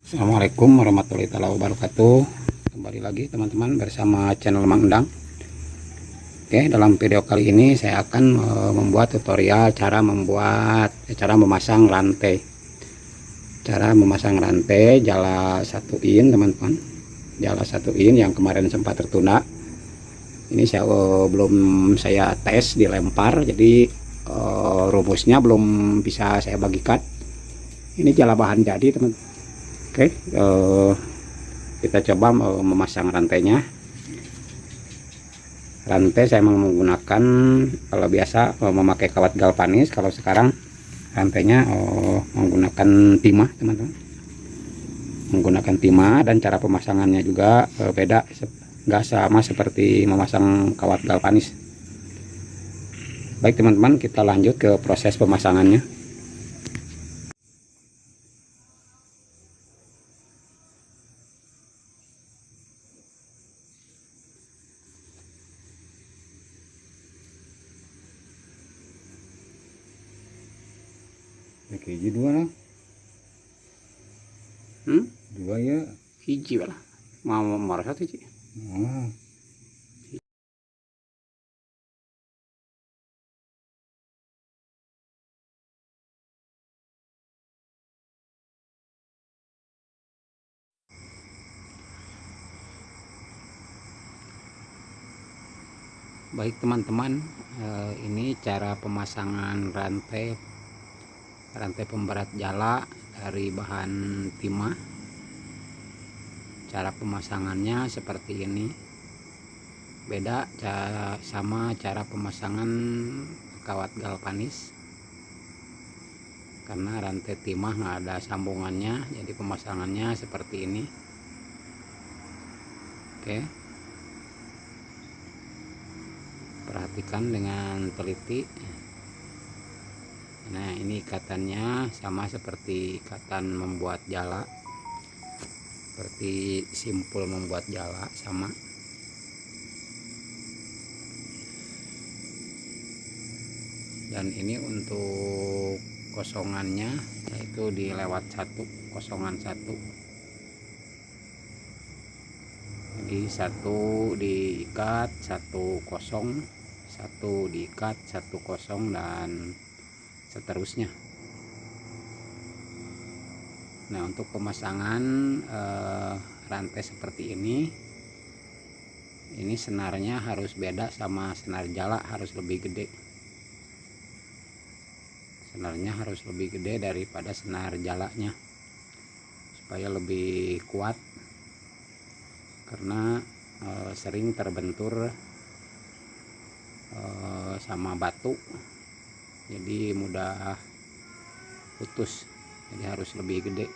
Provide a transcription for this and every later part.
Assalamualaikum warahmatullahi wabarakatuh. Kembali lagi teman-teman bersama channel Mang Endang. Oke, dalam video kali ini saya akan membuat tutorial cara memasang rantai. Cara memasang rantai jala 1 in teman-teman. Jala 1 in yang kemarin sempat tertunda. Ini saya belum saya tes dilempar, jadi rumusnya belum bisa saya bagikan. Ini jala bahan jadi teman-teman. Oke, kita coba memasang rantainya. Rantai saya menggunakan, kalau biasa memakai kawat galvanis, kalau sekarang rantainya menggunakan timah teman-teman. Menggunakan timah, dan cara pemasangannya juga beda, nggak sama seperti memasang kawat galvanis. Baik teman-teman, kita lanjut ke proses pemasangannya. Hiji dua lah. Dua ya. Hiji lah. Mau marah satu hiji. Baik teman-teman, ini cara pemasangan rantai pemberat jala dari bahan timah. Cara pemasangannya seperti ini, beda sama cara pemasangan kawat galvanis, karena rantai timah nggak ada sambungannya, jadi pemasangannya seperti ini. Oke, perhatikan dengan teliti. Nah, ini ikatannya sama seperti ikatan membuat jala, seperti simpul membuat jala sama. Dan ini untuk kosongannya, yaitu di lewat kosongan 1. Jadi 1 diikat, 1 kosong, 1 diikat, 1 kosong, dan seterusnya. Nah, untuk pemasangan rantai seperti ini senarnya harus beda sama senar jala, harus lebih gede. Senarnya harus lebih gede daripada senar jalanya, supaya lebih kuat, karena sering terbentur sama batu, jadi mudah putus. Jadi harus lebih gede.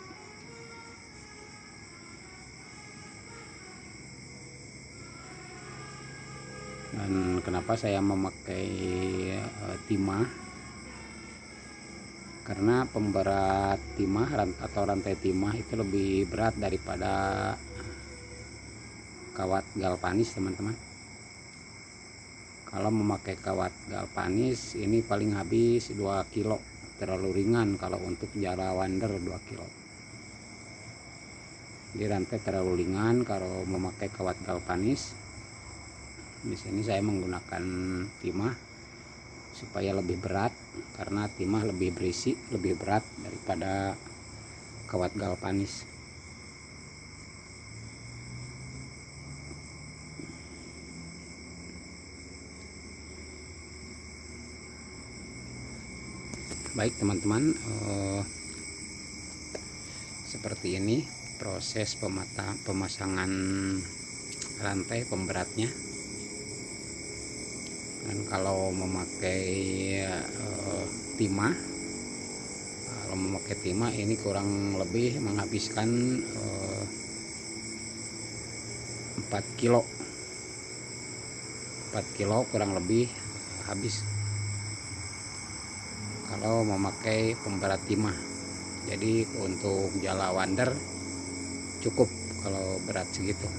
Dan kenapa saya memakai timah, karena pemberat timah atau rantai timah itu lebih berat daripada kawat galvanis teman-teman. Kalau memakai kawat galvanis ini paling habis 2 kilo, terlalu ringan kalau untuk jala wander 2 kilo. Jadi rantai terlalu ringan kalau memakai kawat galvanis. Di sini saya menggunakan timah supaya lebih berat, karena timah lebih berisi, lebih berat daripada kawat galvanis. Baik teman-teman, seperti ini proses pemasangan rantai pemberatnya. Dan kalau memakai timah, ini kurang lebih menghabiskan 4 kilo kurang lebih habis kalau memakai pemberat timah. Jadi untuk jala wander cukup kalau berat segitu.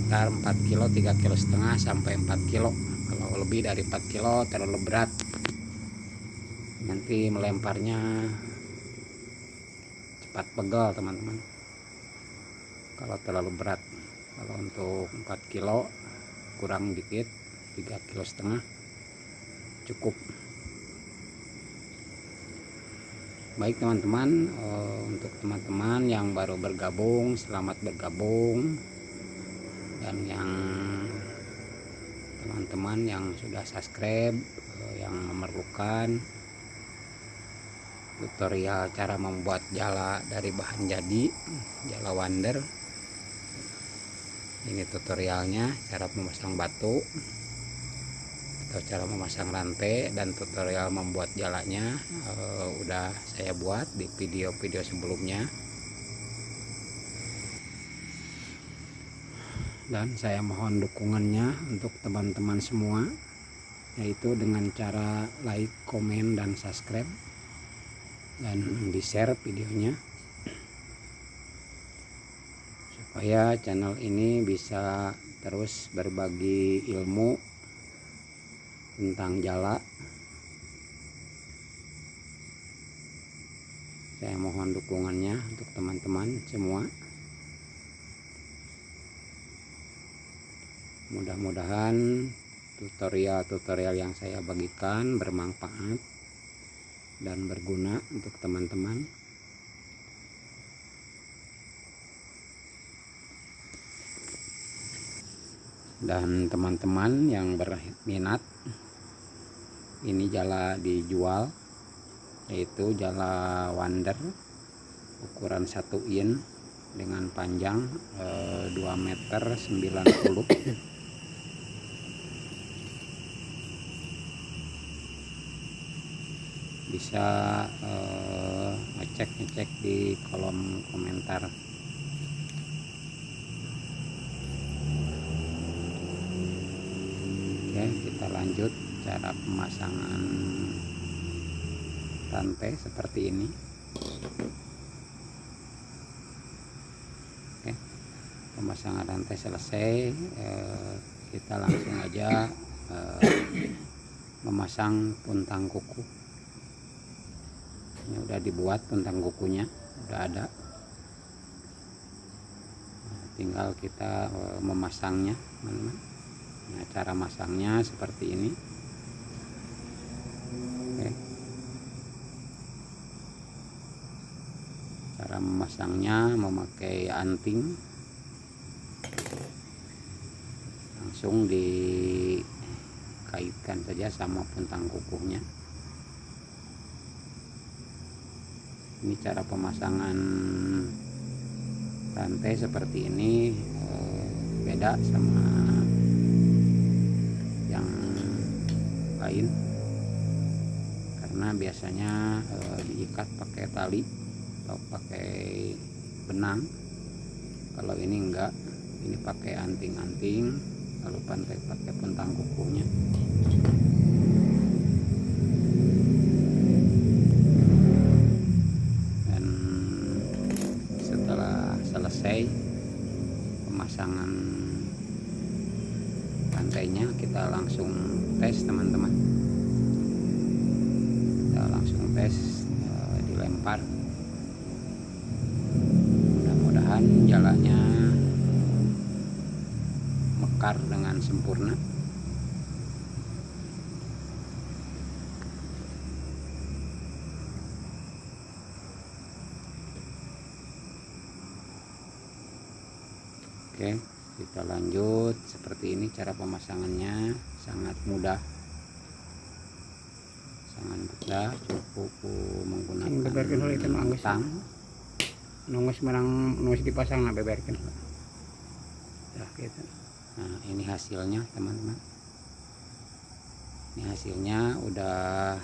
Ntar 4 kilo, 3,5 kilo sampai 4 kilo. Kalau lebih dari 4 kilo terlalu berat, nanti melemparnya cepat pegel teman-teman kalau terlalu berat. Kalau untuk 4 kilo kurang dikit, 3,5 kilo cukup. Baik teman-teman, untuk teman-teman yang baru bergabung, selamat bergabung. Dan yang teman-teman yang sudah subscribe, yang memerlukan tutorial cara membuat jala dari bahan jadi, jala wander, ini tutorialnya, cara memasang batu atau cara memasang rantai, dan tutorial membuat jalanya udah saya buat di video-video sebelumnya. Dan saya mohon dukungannya untuk teman-teman semua, yaitu dengan cara like, komen, dan subscribe, dan di share videonya supaya channel ini bisa terus berbagi ilmu tentang jala. Saya mohon dukungannya untuk teman-teman semua. Mudah-mudahan tutorial-tutorial yang saya bagikan bermanfaat dan berguna untuk teman-teman. Dan teman-teman yang berminat, ini jala dijual, yaitu jala wander ukuran 1 in dengan panjang 2,90 m. Bisa ngecek di kolom komentar. Oke, kita lanjut cara pemasangan rantai seperti ini. Oke, pemasangan rantai selesai, kita langsung aja memasang puntang kuku. Ini udah dibuat puntang kukunya, udah ada. Nah, tinggal kita memasangnya, teman-teman. Nah, cara masangnya seperti ini. Oke. Cara memasangnya memakai anting, langsung dikaitkan saja sama puntang kukunya. Ini cara pemasangan rantai seperti ini, beda sama yang lain karena biasanya diikat pakai tali atau pakai benang. Kalau ini enggak, ini pakai anting-anting, lalu pakai puntang kukunya. Dan setelah selesai pemasangan rantainya, kita langsung tes, teman-teman. Kita langsung tes, dilempar. Mudah-mudahan jalannya mekar dengan sempurna. Oke, kita lanjut. Seperti ini cara pemasangannya, sangat mudah, cukup menggunakan tang nunggus dipasang, nah beberkan ya, gitu. Nah, ini hasilnya, teman-teman. Ini hasilnya udah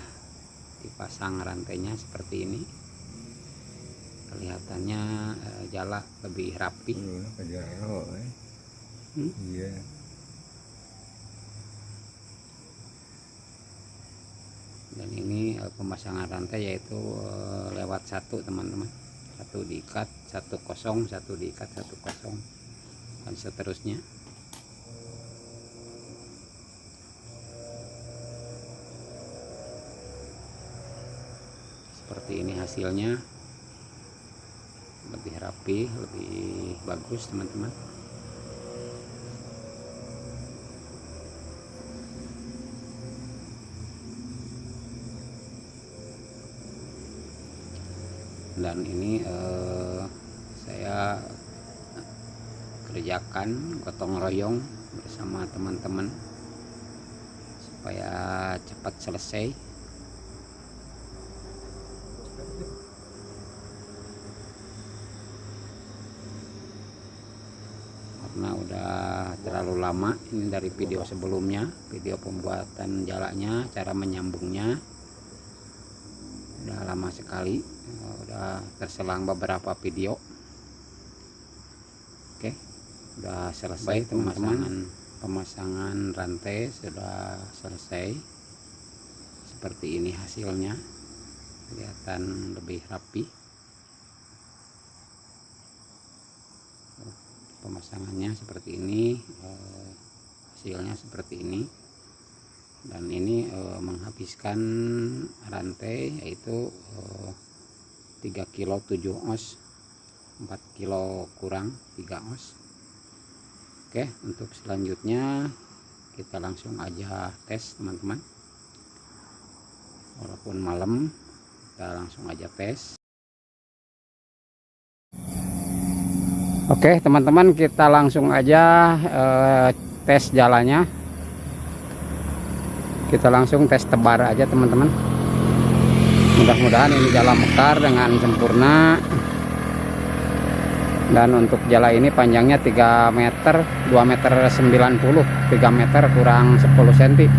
dipasang rantainya seperti ini. Kelihatannya jala lebih rapi. Iya. Dan ini pemasangan rantai yaitu lewat satu, teman-teman. Satu diikat, satu kosong, satu diikat, satu kosong, dan seterusnya. Seperti ini hasilnya. lebih rapi, lebih bagus teman-teman. Dan ini saya kerjakan gotong royong bersama teman-teman supaya cepat selesai. Karena udah terlalu lama ini dari video sebelumnya, video pembuatan jalanya, cara menyambungnya udah lama sekali, udah terselang beberapa video. Oke, udah selesai teman-teman. Pemasangan rantai sudah selesai. Seperti ini hasilnya, kelihatan lebih rapi. Pemasangannya seperti ini, hasilnya seperti ini. Dan ini menghabiskan rantai yaitu 3 kilo 7 oz, 4 kilo kurang 3 oz. Oke, untuk selanjutnya kita langsung aja tes teman-teman. Walaupun malam, kita langsung aja tes. Oke teman-teman, kita langsung aja tes jalannya. Kita langsung tes tebar aja teman-teman. Mudah-mudahan ini jala mekar dengan sempurna. Dan untuk jala ini panjangnya 3 meter, 2 meter 90, 3 meter kurang 10 cm.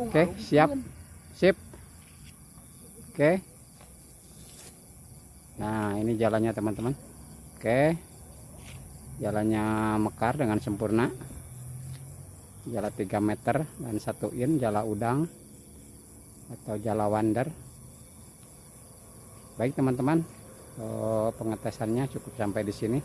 Oke, siap, sip. Oke. Nah ini jalannya teman-teman. Oke, jalannya mekar dengan sempurna. Jala 3 meter dan 1 in, jala udang atau jala wander. Baik teman-teman, pengetesannya cukup sampai di sini.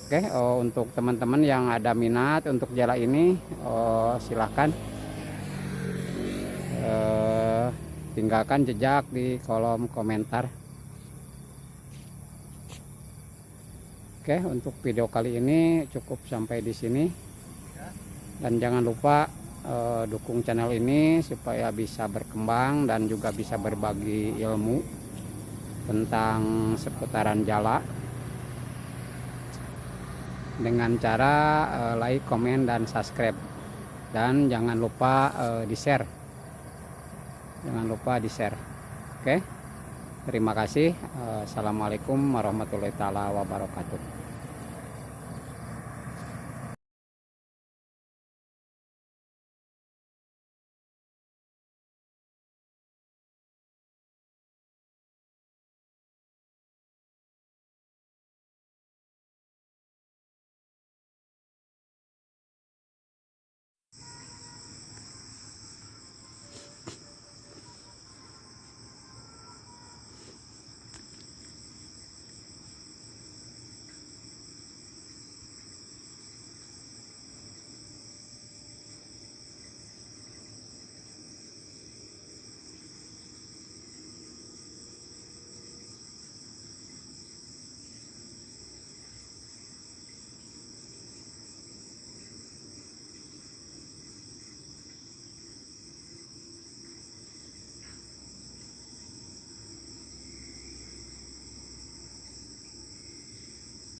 Oke, untuk teman-teman yang ada minat untuk jala ini, silahkan tinggalkan jejak di kolom komentar. Oke, untuk video kali ini cukup sampai di sini. Dan jangan lupa dukung channel ini supaya bisa berkembang dan juga bisa berbagi ilmu tentang seputaran jala dengan cara like, komen, dan subscribe. Dan jangan lupa di-share. Jangan lupa di-share. Oke. Terima kasih. Assalamualaikum warahmatullahi wabarakatuh.